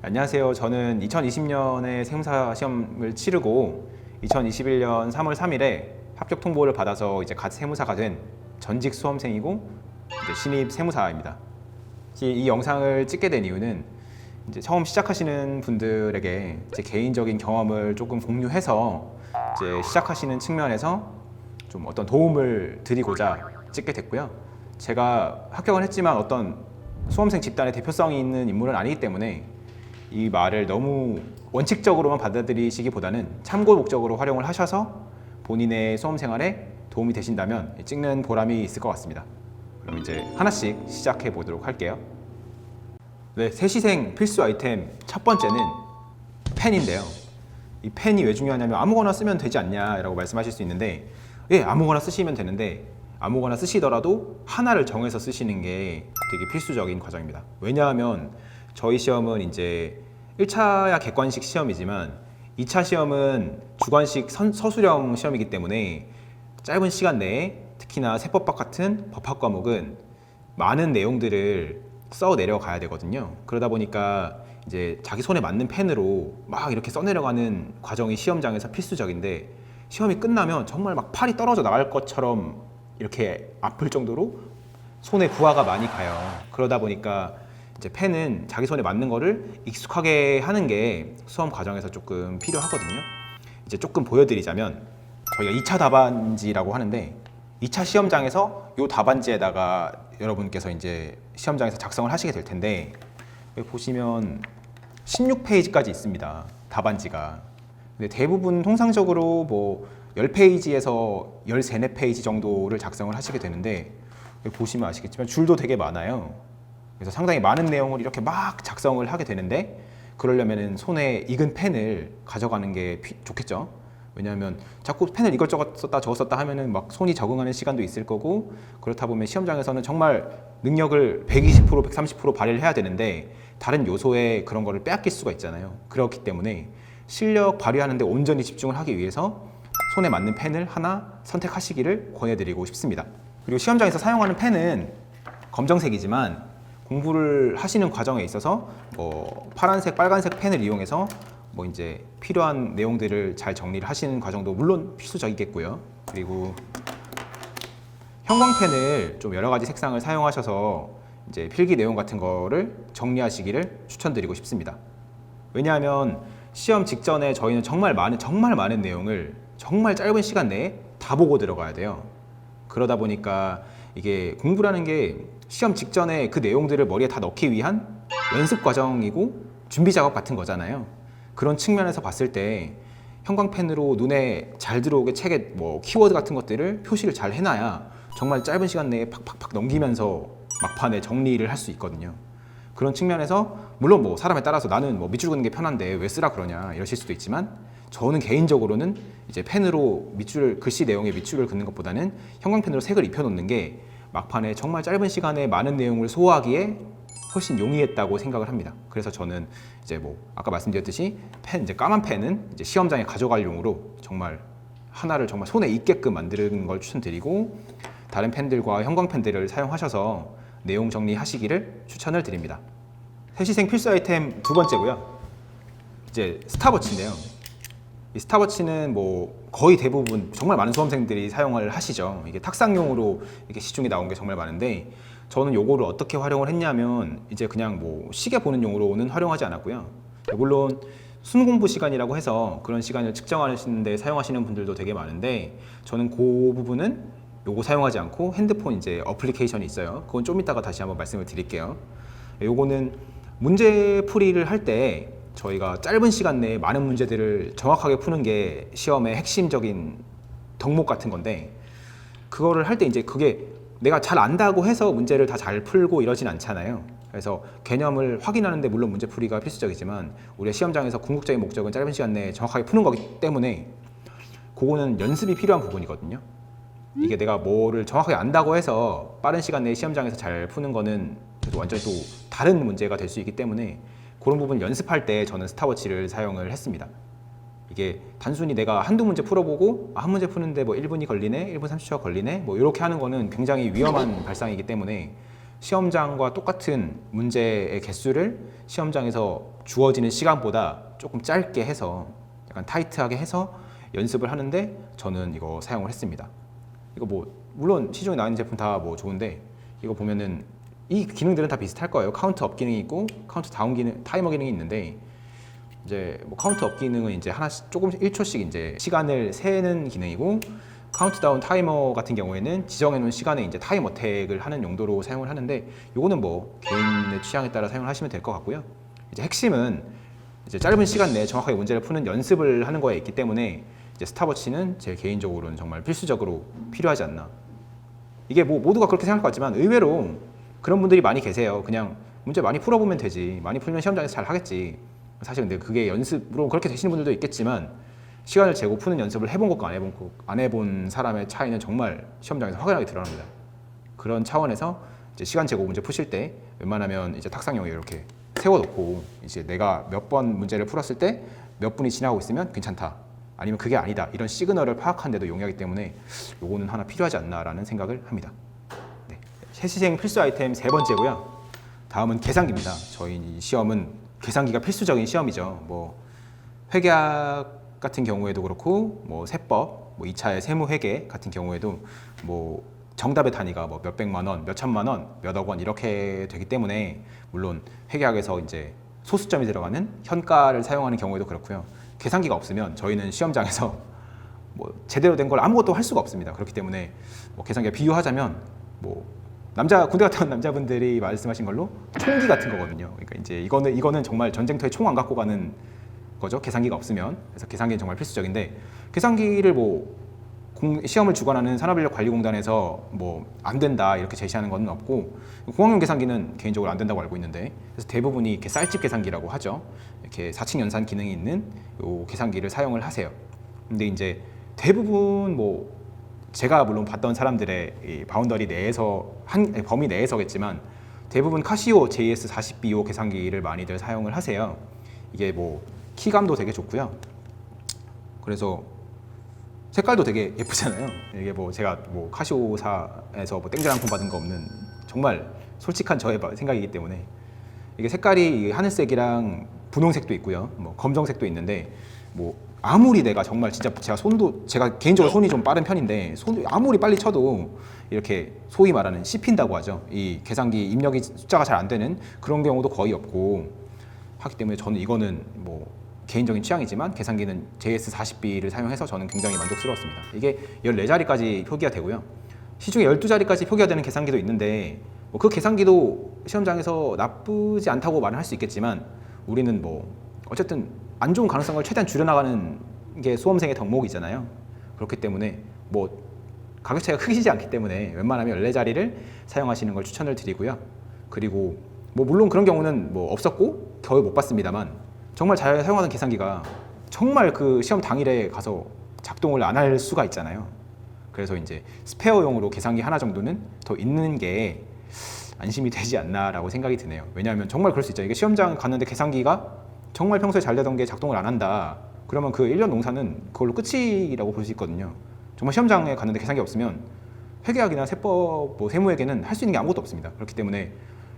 안녕하세요. 저는 2020년에 세무사 시험을 치르고 2021년 3월 3일에 합격 통보를 받아서 이제 갓 세무사가 된 전직 수험생이고 이제 신입 세무사입니다. 이 영상을 찍게 된 이유는 이제 처음 시작하시는 분들에게 제 개인적인 경험을 조금 공유해서 이제 시작하시는 측면에서 좀 어떤 도움을 드리고자 찍게 됐고요. 제가 합격은 했지만 어떤 수험생 집단의 대표성이 있는 인물은 아니기 때문에 이 말을 너무 원칙적으로만 받아들이시기보다는 참고 목적으로 활용을 하셔서 본인의 수험 생활에 도움이 되신다면 찍는 보람이 있을 것 같습니다. 그럼 이제 하나씩 시작해 보도록 할게요. 네, 세시생 필수 아이템 첫 번째는 펜인데요. 이 펜이 왜 중요하냐면 아무거나 쓰면 되지 않냐라고 말씀하실 수 있는데, 예, 아무거나 쓰시면 되는데 아무거나 쓰시더라도 하나를 정해서 쓰시는 게 되게 필수적인 과정입니다. 왜냐하면 저희 시험은 이제 1차야 객관식 시험이지만 2차 시험은 주관식 서술형 시험이기 때문에 짧은 시간 내에 특히나 세법학 같은 법학 과목은 많은 내용들을 써 내려가야 되거든요. 그러다 보니까 이제 자기 손에 맞는 펜으로 막 이렇게 써 내려가는 과정이 시험장에서 필수적인데, 시험이 끝나면 정말 막 팔이 떨어져 나갈 것처럼 이렇게 아플 정도로 손에 부하가 많이 가요. 그러다 보니까 이제 펜은 자기 손에 맞는 거를 익숙하게 하는 게 수험 과정에서 조금 필요하거든요. 이제 조금 보여드리자면 저희가 2차 답안지라고 하는데, 2차 시험장에서 이 답안지에다가 여러분께서 이제 시험장에서 작성을 하시게 될 텐데, 여기 보시면 16페이지까지 있습니다. 답안지가. 근데 대부분 통상적으로 뭐 10페이지에서 13, 14페이지 정도를 작성을 하시게 되는데, 여기 보시면 아시겠지만 줄도 되게 많아요. 그래서 상당히 많은 내용을 이렇게 막 작성을 하게 되는데, 그러려면 손에 익은 펜을 가져가는 게 좋겠죠. 왜냐하면 자꾸 펜을 이것저것 썼다 저것 썼다 하면은 막 손이 적응하는 시간도 있을 거고, 그렇다 보면 시험장에서는 정말 능력을 120%, 130% 발휘를 해야 되는데 다른 요소에 그런 거를 빼앗길 수가 있잖아요. 그렇기 때문에 실력 발휘하는데 온전히 집중을 하기 위해서 손에 맞는 펜을 하나 선택하시기를 권해드리고 싶습니다. 그리고 시험장에서 사용하는 펜은 검정색이지만 공부를 하시는 과정에 있어서 뭐 파란색, 빨간색 펜을 이용해서 뭐 이제 필요한 내용들을 잘 정리를 하시는 과정도 물론 필수적이겠고요. 그리고 형광펜을 좀 여러 가지 색상을 사용하셔서 이제 필기 내용 같은 거를 정리하시기를 추천드리고 싶습니다. 왜냐하면 시험 직전에 저희는 정말 많은 내용을 정말 짧은 시간 내에 다 보고 들어가야 돼요. 그러다 보니까 이게 공부라는 게 시험 직전에 그 내용들을 머리에 다 넣기 위한 연습 과정이고 준비 작업 같은 거잖아요. 그런 측면에서 봤을 때 형광펜으로 눈에 잘 들어오게 책에 뭐 키워드 같은 것들을 표시를 잘 해놔야 정말 짧은 시간 내에 팍팍팍 넘기면서 막판에 정리를 할 수 있거든요. 그런 측면에서 물론 뭐 사람에 따라서 나는 뭐 밑줄 긋는 게 편한데 왜 쓰라 그러냐 이러실 수도 있지만, 저는 개인적으로는 이제 펜으로 밑줄, 글씨 내용에 밑줄을 긋는 것보다는 형광펜으로 색을 입혀놓는 게 막판에 정말 짧은 시간에 많은 내용을 소화하기에 훨씬 용이했다고 생각을 합니다. 그래서 저는 이제 뭐 아까 말씀드렸듯이 펜, 이제 까만 펜은 이제 시험장에 가져갈 용으로 정말 하나를 정말 손에 익게끔 만드는 걸 추천드리고, 다른 펜들과 형광펜들을 사용하셔서 내용 정리하시기를 추천을 드립니다. 세시생 필수 아이템 두 번째고요. 이제 스탑워치인데요. 이 스탑워치는 뭐 거의 대부분 정말 많은 수험생들이 사용을 하시죠. 이게 탁상용으로 이렇게 시중에 나온 게 정말 많은데, 저는 요거를 어떻게 활용을 했냐면 이제 그냥 뭐 시계 보는 용으로는 활용하지 않았고요. 물론 순공부 시간이라고 해서 그런 시간을 측정하시는데 사용하시는 분들도 되게 많은데, 저는 그 부분은 요거 사용하지 않고 핸드폰 이제 어플리케이션이 있어요. 그건 좀 이따가 다시 한번 말씀을 드릴게요. 요거는 문제 풀이를 할 때 저희가 짧은 시간 내에 많은 문제들을 정확하게 푸는 게 시험의 핵심적인 덕목 같은 건데, 그거를 할 때 이제 그게 내가 잘 안다고 해서 문제를 다 잘 풀고 이러진 않잖아요. 그래서 개념을 확인하는데 물론 문제풀이가 필수적이지만 우리가 시험장에서 궁극적인 목적은 짧은 시간 내에 정확하게 푸는 거기 때문에 그거는 연습이 필요한 부분이거든요. 이게 내가 뭐를 정확하게 안다고 해서 빠른 시간 내에 시험장에서 잘 푸는 거는 완전히 또 다른 문제가 될 수 있기 때문에 그런 부분 연습할 때 저는 스탑워치를 사용을 했습니다. 이게 단순히 내가 한두 문제 풀어보고 한 문제 푸는데 뭐 1분이 걸리네, 1분 30초가 걸리네 뭐 이렇게 하는 거는 굉장히 위험한 발상이기 때문에 시험장과 똑같은 문제의 개수를 시험장에서 주어지는 시간보다 조금 짧게 해서 약간 타이트하게 해서 연습을 하는데 저는 이거 사용을 했습니다. 이거 뭐 물론 시중에 나와 있는 제품 다 뭐 좋은데 이거 보면은 이 기능들은 다 비슷할 거예요. 카운트 업 기능이 있고 카운트 다운 기능, 타이머 기능이 있는데 이제 뭐 카운트 업 기능은 이제 하나씩 조금씩 1초씩 이제 시간을 세는 기능이고 카운트다운 타이머 같은 경우에는 지정해 놓은 시간에 이제 타임 어택을 하는 용도로 사용을 하는데 요거는 뭐 개인의 취향에 따라 사용을 하시면 될 것 같고요. 이제 핵심은 이제 짧은 시간 내에 정확하게 문제를 푸는 연습을 하는 거에 있기 때문에 이제 스탑워치는 제 개인적으로는 정말 필수적으로 필요하지 않나. 이게 뭐 모두가 그렇게 생각할 것 같지만 의외로 그런 분들이 많이 계세요. 그냥 문제 많이 풀어보면 되지. 많이 풀면 시험장에서 잘 하겠지. 사실 근데 그게 연습으로 그렇게 되시는 분들도 있겠지만 시간을 재고 푸는 연습을 해본 것과 안 해본 사람의 차이는 정말 시험장에서 확연하게 드러납니다. 그런 차원에서 이제 시간 재고 문제 푸실 때 웬만하면 이제 탁상용에 이렇게 세워놓고 이제 내가 몇 번 문제를 풀었을 때 몇 분이 지나고 있으면 괜찮다. 아니면 그게 아니다. 이런 시그널을 파악하는 데도 용이하기 때문에 요거는 하나 필요하지 않나라는 생각을 합니다. 네. 해시생 필수 아이템 세 번째고요. 다음은 계산기입니다. 저희 시험은 계산기가 필수적인 시험이죠. 뭐 회계학 같은 경우에도 그렇고 뭐 세법, 뭐 2차의 세무회계 같은 경우에도 뭐 정답의 단위가 뭐 몇백만 원, 몇천만 원, 몇억 원 이렇게 되기 때문에 물론 회계학에서 이제 소수점이 들어가는 현가를 사용하는 경우에도 그렇고요. 계산기가 없으면 저희는 시험장에서 뭐 제대로 된 걸 아무것도 할 수가 없습니다. 그렇기 때문에 뭐 계산기가 비유하자면 뭐 군대 갔다 온 남자분들이 말씀하신 걸로 총기 같은 거거든요. 그러니까 이제 이거는 정말 전쟁터에 총 안 갖고 가는 거죠. 계산기가 없으면. 그래서 계산기는 정말 필수적인데 계산기를 뭐 시험을 주관하는 산업인력관리공단에서 뭐 안 된다 이렇게 제시하는 건 없고 공학용 계산기는 개인적으로 안 된다고 알고 있는데 그래서 대부분이 이렇게 쌀집 계산기라고 하죠. 이렇게 4층 연산 기능이 있는 요 계산기를 사용을 하세요. 근데 이제 대부분 뭐 제가 물론 봤던 사람들의 이 바운더리 내에서 범위 내에서겠지만 대부분 카시오 JS40BO 계산기를 많이들 사용을 하세요. 이게 뭐 키감도 되게 좋고요. 그래서 색깔도 되게 예쁘잖아요. 이게 뭐 제가 뭐 카시오사에서 뭐 땡전 한 푼 받은 거 없는 정말 솔직한 저의 생각이기 때문에 이게 색깔이 하늘색이랑 분홍색도 있고요. 뭐 검정색도 있는데 뭐 아무리 내가 정말 진짜 제가 개인적으로 손이 좀 빠른 편인데 아무리 빨리 쳐도 이렇게 소위 말하는 씹힌다고 하죠. 이 계산기 입력이 숫자가 잘 안 되는 그런 경우도 거의 없고 하기 때문에 저는 이거는 뭐 개인적인 취향이지만 계산기는 JS40B를 사용해서 저는 굉장히 만족스러웠습니다. 이게 14자리까지 표기가 되고요. 시중에 12자리까지 표기가 되는 계산기도 있는데 뭐 그 계산기도 시험장에서 나쁘지 않다고 말을 할 수 있겠지만 우리는 뭐 어쨌든 안 좋은 가능성을 최대한 줄여나가는 게 수험생의 덕목이잖아요. 그렇기 때문에 뭐 가격 차이가 크지 않기 때문에 웬만하면 14자리를 사용하시는 걸 추천을 드리고요. 그리고 뭐 물론 그런 경우는 뭐 없었고 겨우 못 봤습니다만 정말 잘 사용하는 계산기가 정말 그 시험 당일에 가서 작동을 안 할 수가 있잖아요. 그래서 이제 스페어용으로 계산기 하나 정도는 더 있는 게 안심이 되지 않나라고 생각이 드네요. 왜냐하면 정말 그럴 수 있죠. 이게 시험장 갔는데 계산기가 정말 평소에 잘 되던 게 작동을 안 한다. 그러면 그 1년 농사는 그걸로 끝이라고 볼 수 있거든요. 정말 시험장에 갔는데 계산기 없으면 회계학이나 세법, 뭐 세무회계는 할 수 있는 게 아무것도 없습니다. 그렇기 때문에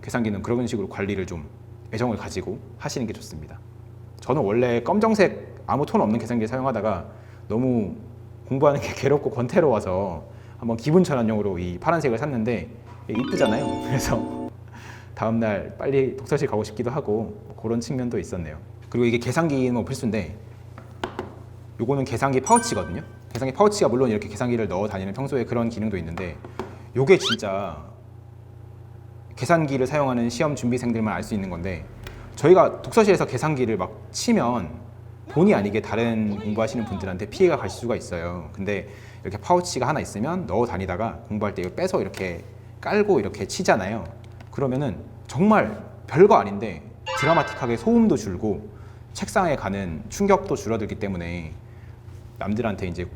계산기는 그런 식으로 관리를 좀 애정을 가지고 하시는 게 좋습니다. 저는 원래 검정색 아무 톤 없는 계산기를 사용하다가 너무 공부하는 게 괴롭고 권태로워서 한번 기분 전환용으로 이 파란색을 샀는데 이쁘잖아요. 그래서 다음날 빨리 독서실 가고 싶기도 하고 그런 측면도 있었네요. 그리고 이게 계산기는 뭐 필수인데 요거는 계산기 파우치거든요. 계산기 파우치가 물론 이렇게 계산기를 넣어 다니는 평소에 그런 기능도 있는데 요게 진짜 계산기를 사용하는 시험 준비생들만 알 수 있는 건데 저희가 독서실에서 계산기를 막 치면 본의 아니게 다른 공부하시는 분들한테 피해가 갈 수가 있어요. 근데 이렇게 파우치가 하나 있으면 넣어 다니다가 공부할 때 이거 빼서 이렇게 깔고 이렇게 치잖아요. 그러면은 정말 별거 아닌데 드라마틱하게 소음도 줄고 책상에 가는 충격도 줄어들기 때문에 남들한테 이제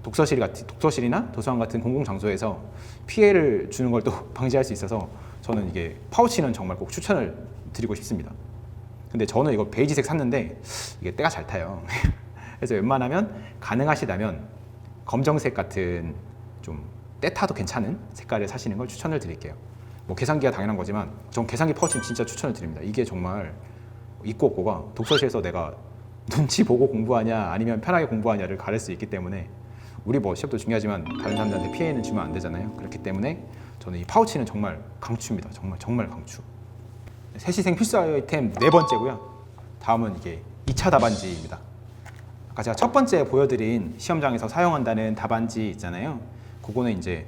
독서실이나 도서관 같은 공공장소에서 피해를 주는 걸 또 방지할 수 있어서 저는 이게 파우치는 정말 꼭 추천을 드리고 싶습니다. 근데 저는 이거 베이지색 샀는데 이게 때가 잘 타요. 그래서 웬만하면 가능하시다면 검정색 같은 좀 때 타도 괜찮은 색깔을 사시는 걸 추천을 드릴게요. 뭐 계산기가 당연한 거지만 전 계산기 파우치는 진짜 추천을 드립니다. 이게 정말 있고 없고가 독서실에서 내가 눈치 보고 공부하냐 아니면 편하게 공부하냐를 가릴 수 있기 때문에 우리 뭐 시험도 중요하지만 다른 사람들한테 피해는 주면 안 되잖아요. 그렇기 때문에 저는 이 파우치는 정말 강추입니다. 정말 강추. 세시생 필수 아이템 네 번째고요. 다음은 이게 2차 답안지입니다. 아까 제가 첫 번째 보여드린 시험장에서 사용한다는 답안지 있잖아요. 그거는 이제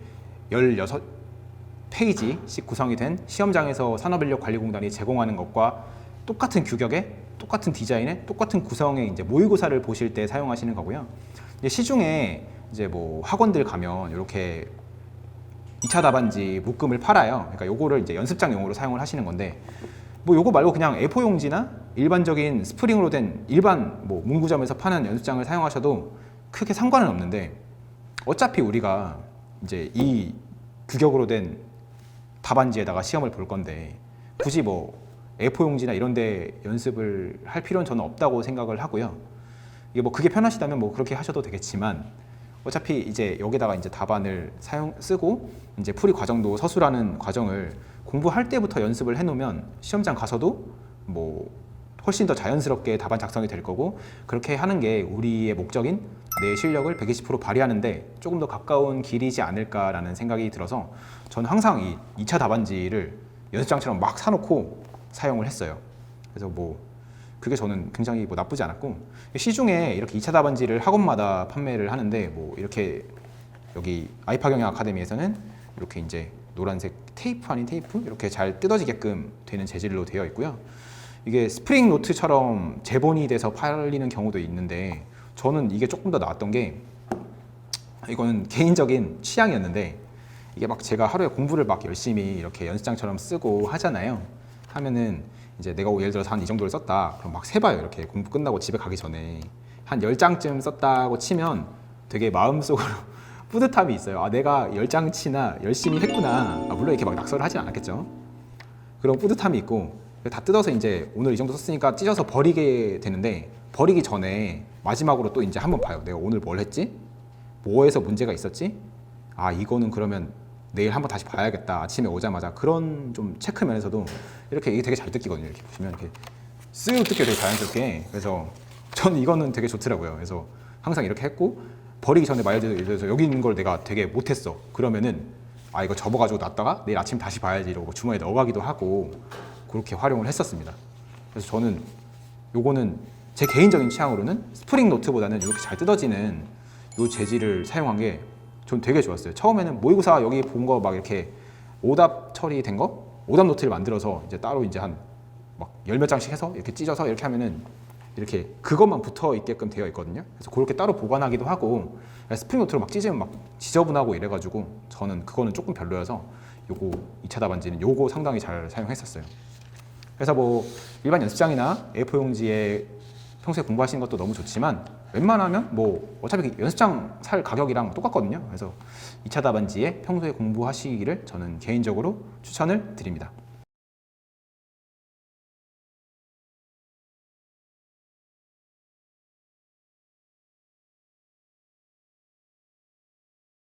16페이지씩 구성이 된 시험장에서 산업인력관리공단이 제공하는 것과 똑같은 규격에 똑같은 디자인에 똑같은 구성의 이제 모의고사를 보실 때 사용하시는 거고요. 이제 시중에 이제 뭐 학원들 가면 이렇게 2차 답안지 묶음을 팔아요. 그러니까 요거를 이제 연습장용으로 사용을 하시는 건데 뭐 요거 말고 그냥 A4 용지나 일반적인 스프링으로 된 일반 뭐 문구점에서 파는 연습장을 사용하셔도 크게 상관은 없는데 어차피 우리가 이제 이 규격으로 된 답안지에다가 시험을 볼 건데 굳이 뭐 A4 용지나 이런 데 연습을 할 필요는 저는 없다고 생각을 하고요. 이게 뭐 그게 편하시다면 뭐 그렇게 하셔도 되겠지만 어차피 이제 여기다가 이제 답안을 쓰고 이제 풀이 과정도 서술하는 과정을 공부할 때부터 연습을 해놓으면 시험장 가서도 뭐 훨씬 더 자연스럽게 답안 작성이 될 거고 그렇게 하는 게 우리의 목적인 내 실력을 120% 발휘하는데 조금 더 가까운 길이지 않을까라는 생각이 들어서 저는 항상 이 2차 답안지를 연습장처럼 막 사놓고 사용을 했어요. 그래서 뭐 그게 저는 굉장히 뭐 나쁘지 않았고 시중에 이렇게 2차 답안지를 학원마다 판매를 하는데 뭐 이렇게 여기 아이파경영 아카데미에서는 이렇게 이제 노란색 테이프 아닌 테이프 이렇게 잘 뜯어지게끔 되는 재질로 되어 있고요. 이게 스프링 노트처럼 재본이 돼서 팔리는 경우도 있는데 저는 이게 조금 더 나았던 게 이거는 개인적인 취향이었는데 이게 막 제가 하루에 공부를 막 열심히 이렇게 연습장처럼 쓰고 하잖아요. 하면은 이제 내가 예를 들어서 한 이 정도를 썼다 그럼 막 세봐요. 이렇게 공부 끝나고 집에 가기 전에 한 10장쯤 썼다고 치면 되게 마음속으로 뿌듯함이 있어요. 아 내가 10장치나 열심히 했구나. 물론 이렇게 막 낙서를 하진 않았겠죠. 그런 뿌듯함이 있고 다 뜯어서 이제 오늘 이 정도 썼으니까 찢어서 버리게 되는데 버리기 전에 마지막으로 또 이제 한번 봐요. 내가 오늘 뭘 했지? 뭐에서 문제가 있었지? 아 이거는 그러면 내일 한번 다시 봐야겠다. 아침에 오자마자 그런 좀 체크 면에서도 이렇게 이게 되게 잘 뜯기거든요. 이렇게 보시면 이렇게 쓱 뜯겨 되게 자연스럽게. 그래서 저는 이거는 되게 좋더라고요. 그래서 항상 이렇게 했고 버리기 전에 예를 들어서 여기 있는 걸 내가 되게 못했어. 그러면은 아 이거 접어가지고 놨다가 내일 아침 다시 봐야지 이러고 주머니에 넣어가기도 하고 그렇게 활용을 했었습니다. 그래서 저는 요거는 제 개인적인 취향으로는 스프링 노트보다는 이렇게 잘 뜯어지는 요 재질을 사용한 게 전 되게 좋았어요. 처음에는 모의고사 여기 본 거 막 이렇게 오답 처리된 거 오답 노트를 만들어서 이제 따로 이제 한 막 열 몇 장씩 해서 이렇게 찢어서 이렇게 하면은 이렇게 그것만 붙어 있게끔 되어 있거든요. 그래서 그렇게 따로 보관하기도 하고 스프링 노트로 막 찢으면 막 지저분하고 이래가지고 저는 그거는 조금 별로여서 요거 2차 답안지는 요거 상당히 잘 사용했었어요. 그래서 뭐 일반 연습장이나 A4 용지에 평소에 공부하시는 것도 너무 좋지만 웬만하면 뭐 어차피 연습장 살 가격이랑 똑같거든요. 그래서 2차 답안지에 평소에 공부하시기를 저는 개인적으로 추천을 드립니다.